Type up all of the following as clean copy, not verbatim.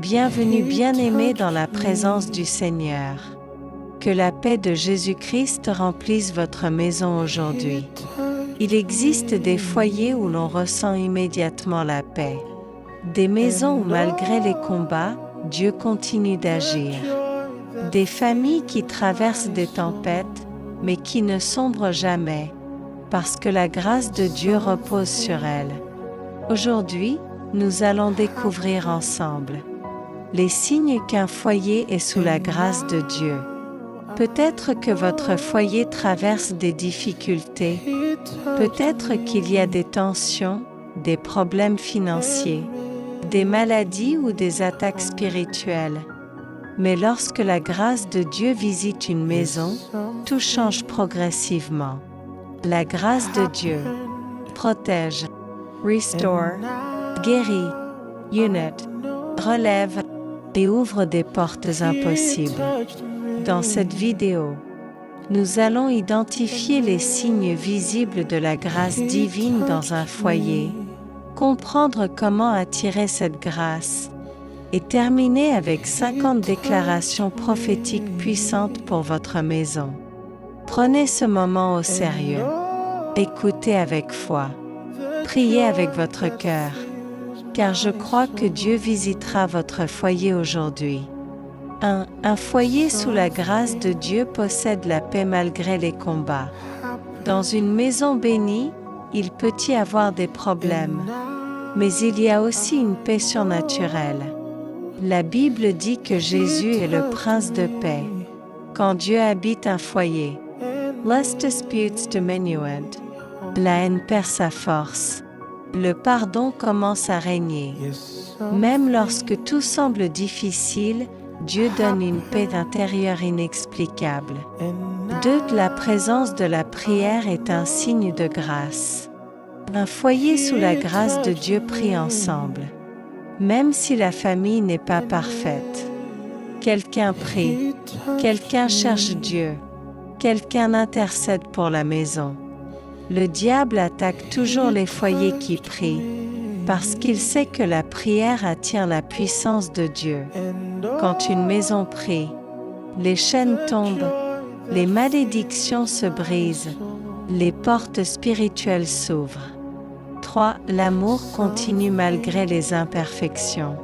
Bienvenue bien-aimé dans la présence du Seigneur. Que la paix de Jésus-Christ remplisse votre maison aujourd'hui. Il existe des foyers où l'on ressent immédiatement la paix. Des maisons où malgré les combats, Dieu continue d'agir. Des familles qui traversent des tempêtes, mais qui ne sombrent jamais, parce que la grâce de Dieu repose sur elles. Aujourd'hui, nous allons découvrir ensemble les signes qu'un foyer est sous la grâce de Dieu. Peut-être que votre foyer traverse des difficultés, peut-être qu'il y a des tensions, des problèmes financiers, des maladies ou des attaques spirituelles. Mais lorsque la grâce de Dieu visite une maison, tout change progressivement. La grâce de Dieu protège, restore, guérit, unit, relève et ouvre des portes impossibles. Dans cette vidéo, nous allons identifier les signes visibles de la grâce divine dans un foyer, comprendre comment attirer cette grâce, et terminer avec 50 déclarations prophétiques puissantes pour votre maison. Prenez ce moment au sérieux. Écoutez avec foi. Priez avec votre cœur, car je crois que Dieu visitera votre foyer aujourd'hui. 1. Un foyer sous la grâce de Dieu possède la paix malgré les combats. Dans une maison bénie, il peut y avoir des problèmes, mais il y a aussi une paix surnaturelle. La Bible dit que Jésus est le prince de paix. Quand Dieu habite un foyer, less disputes diminuent. La haine perd sa force. Le pardon commence à régner. Même lorsque tout semble difficile, Dieu donne une paix intérieure inexplicable. 2. La présence de la prière est un signe de grâce. Un foyer sous la grâce de Dieu prie ensemble. Même si la famille n'est pas parfaite. Quelqu'un prie, quelqu'un cherche Dieu, quelqu'un intercède pour la maison. Le diable attaque toujours les foyers qui prient, parce qu'il sait que la prière attire la puissance de Dieu. Quand une maison prie, les chaînes tombent, les malédictions se brisent, les portes spirituelles s'ouvrent. 3. L'amour continue malgré les imperfections.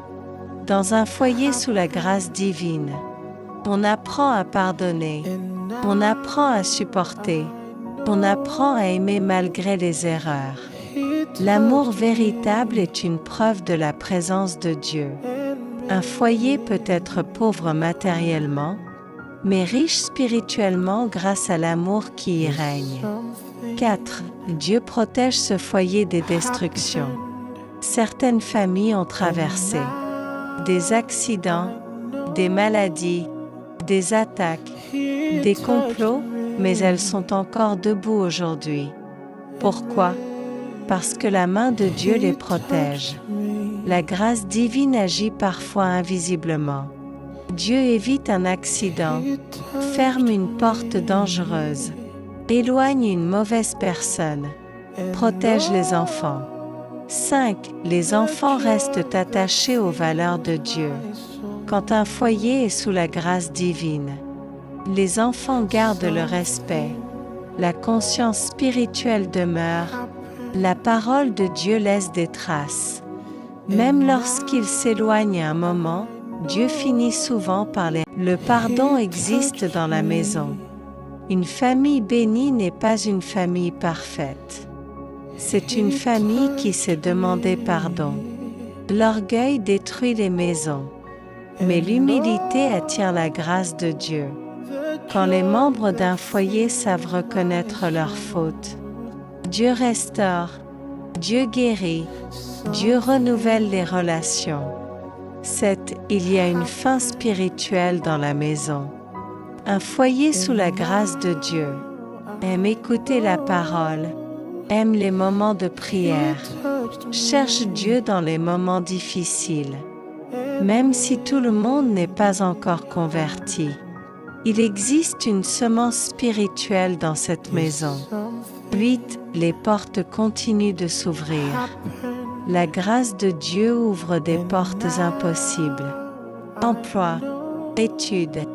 Dans un foyer sous la grâce divine, on apprend à pardonner, on apprend à supporter, on apprend à aimer malgré les erreurs. L'amour véritable est une preuve de la présence de Dieu. Un foyer peut être pauvre matériellement, mais riche spirituellement grâce à l'amour qui y règne. 4. Dieu protège ce foyer des destructions. Certaines familles ont traversé des accidents, des maladies, des attaques, des complots, mais elles sont encore debout aujourd'hui. Pourquoi? Parce que la main de Dieu les protège. La grâce divine agit parfois invisiblement. Dieu évite un accident, ferme une porte dangereuse, éloigne une mauvaise personne, protège les enfants. 5. Les enfants restent attachés aux valeurs de Dieu. Quand un foyer est sous la grâce divine, les enfants gardent le respect, la conscience spirituelle demeure, la parole de Dieu laisse des traces. Même lorsqu'ils s'éloignent un moment, Dieu finit souvent par les... Le pardon existe dans la maison. Une famille bénie n'est pas une famille parfaite. C'est une famille qui sait demander pardon. L'orgueil détruit les maisons, mais l'humilité attire la grâce de Dieu. Quand les membres d'un foyer savent reconnaître leurs fautes, Dieu restaure, Dieu guérit, Dieu renouvelle les relations. 7. Il y a une faim spirituelle dans la maison. Un foyer sous la grâce de Dieu aime écouter la parole, aime les moments de prière, cherche Dieu dans les moments difficiles. Même si tout le monde n'est pas encore converti, il existe une semence spirituelle dans cette maison. 8. Les portes continuent de s'ouvrir. La grâce de Dieu ouvre des portes impossibles. emploi, études,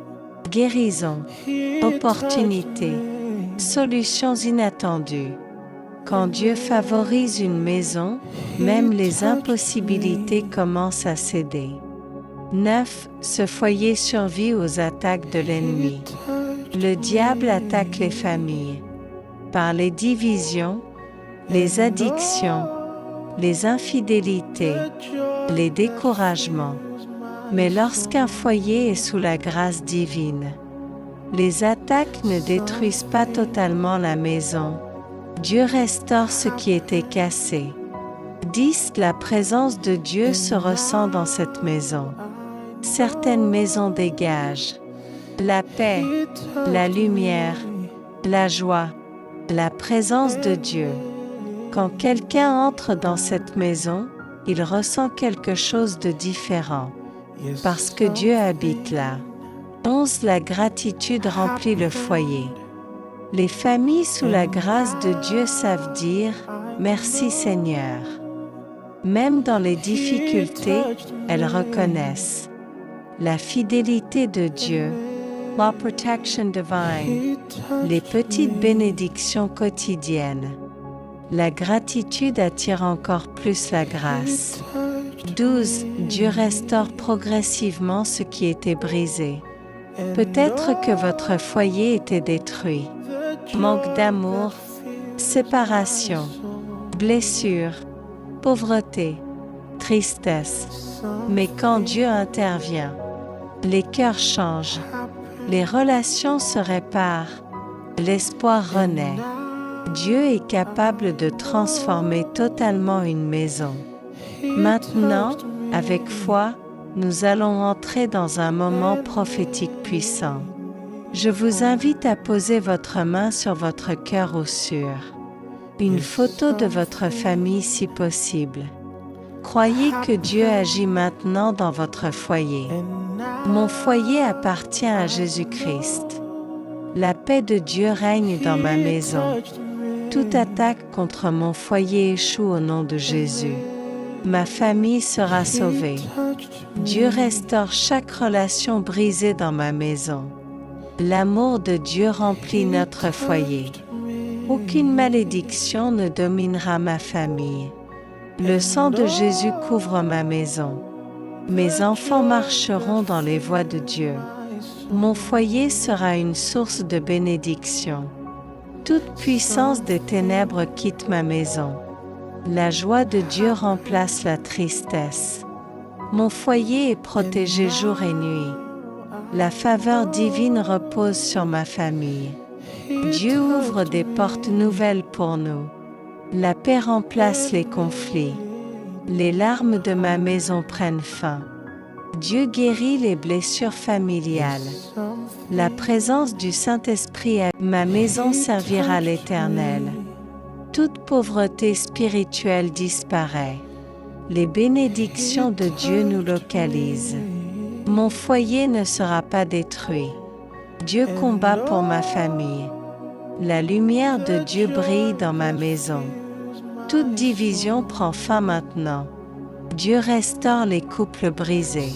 guérison, opportunités, solutions inattendues. Quand Dieu favorise une maison, même les impossibilités commencent à céder. 9. Ce foyer survit aux attaques de l'ennemi. Le diable attaque les familles par les divisions, les addictions, les infidélités, les découragements. Mais lorsqu'un foyer est sous la grâce divine, les attaques ne détruisent pas totalement la maison. Dieu restaure ce qui était cassé. 10. La présence de Dieu se ressent dans cette maison. Certaines maisons dégagent la paix, la lumière, la joie, la présence de Dieu. Quand quelqu'un entre dans cette maison, il ressent quelque chose de différent, parce que Dieu habite là. 11. La gratitude remplit le foyer. Les familles sous la grâce de Dieu savent dire « Merci Seigneur ». Même dans les difficultés, elles reconnaissent la fidélité de Dieu, la protection divine, les petites bénédictions quotidiennes. La gratitude attire encore plus la grâce. 12. Dieu restaure progressivement ce qui était brisé. Peut-être que votre foyer était détruit. Manque d'amour, séparation, blessure, pauvreté, tristesse. Mais quand Dieu intervient, les cœurs changent, les relations se réparent, l'espoir renaît. Dieu est capable de transformer totalement une maison. Maintenant, avec foi, nous allons entrer dans un moment prophétique puissant. Je vous invite à poser votre main sur votre cœur ou sur une photo de votre famille si possible. Croyez que Dieu agit maintenant dans votre foyer. Mon foyer appartient à Jésus-Christ. La paix de Dieu règne dans ma maison. Toute attaque contre mon foyer échoue au nom de Jésus. Ma famille sera sauvée. Dieu restaure chaque relation brisée dans ma maison. L'amour de Dieu remplit notre foyer. Aucune malédiction ne dominera ma famille. Le sang de Jésus couvre ma maison. Mes enfants marcheront dans les voies de Dieu. Mon foyer sera une source de bénédiction. Toute puissance des ténèbres quitte ma maison. La joie de Dieu remplace la tristesse. Mon foyer est protégé jour et nuit. La faveur divine repose sur ma famille. Dieu ouvre des portes nouvelles pour nous. La paix remplace les conflits. Les larmes de ma maison prennent fin. Dieu guérit les blessures familiales. La présence du Saint-Esprit à ma maison servira l'Éternel. Toute pauvreté spirituelle disparaît. Les bénédictions de Dieu nous localisent. Mon foyer ne sera pas détruit. Dieu combat pour ma famille. La lumière de Dieu brille dans ma maison. Toute division prend fin maintenant. Dieu restaure les couples brisés.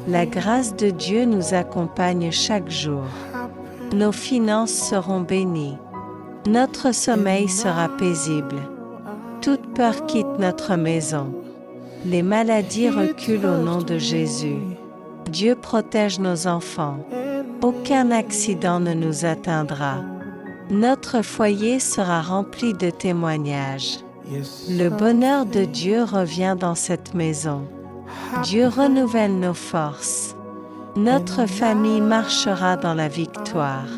La grâce de Dieu nous accompagne chaque jour. Nos finances seront bénies. Notre sommeil sera paisible. Toute peur quitte notre maison. Les maladies reculent au nom de Jésus. Dieu protège nos enfants. Aucun accident ne nous atteindra. Notre foyer sera rempli de témoignages. Le bonheur de Dieu revient dans cette maison. Dieu renouvelle nos forces. Notre famille marchera dans la victoire.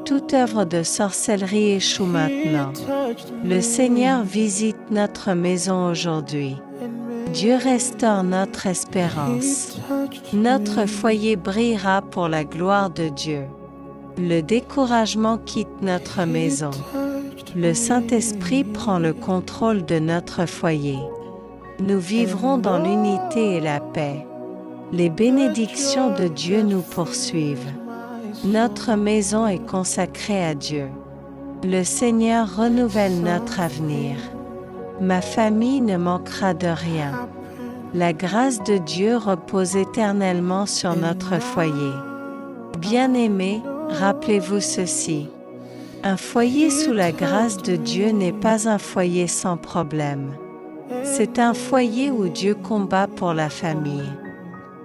Toute œuvre de sorcellerie échoue maintenant. Le Seigneur visite notre maison aujourd'hui. Dieu restaure notre espérance. Notre foyer brillera pour la gloire de Dieu. Le découragement quitte notre maison. Le Saint-Esprit prend le contrôle de notre foyer. Nous vivrons dans l'unité et la paix. Les bénédictions de Dieu nous poursuivent. Notre maison est consacrée à Dieu. Le Seigneur renouvelle notre avenir. Ma famille ne manquera de rien. La grâce de Dieu repose éternellement sur notre foyer. Bien-aimés, rappelez-vous ceci. Un foyer sous la grâce de Dieu n'est pas un foyer sans problème. C'est un foyer où Dieu combat pour la famille.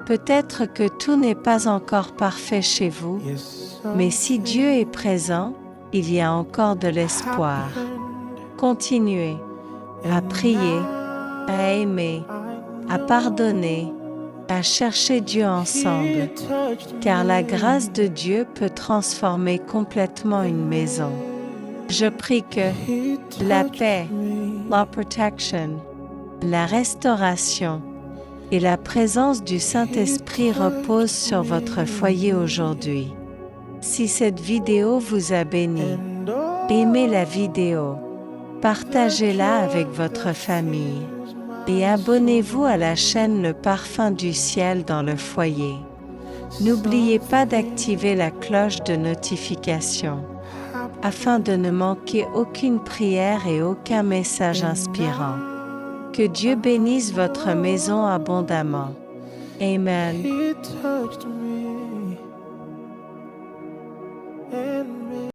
Peut-être que tout n'est pas encore parfait chez vous, mais si Dieu est présent, il y a encore de l'espoir. Continuez à prier, à aimer, à pardonner, à chercher Dieu ensemble, car la grâce de Dieu peut transformer complètement une maison. Je prie que la paix, la protection, la restauration et la présence du Saint-Esprit reposent sur votre foyer aujourd'hui. Si cette vidéo vous a béni, aimez la vidéo, partagez-la avec votre famille et abonnez-vous à la chaîne Le Parfum du Ciel dans le foyer. N'oubliez pas d'activer la cloche de notification afin de ne manquer aucune prière et aucun message inspirant. Que Dieu bénisse votre maison abondamment. Amen.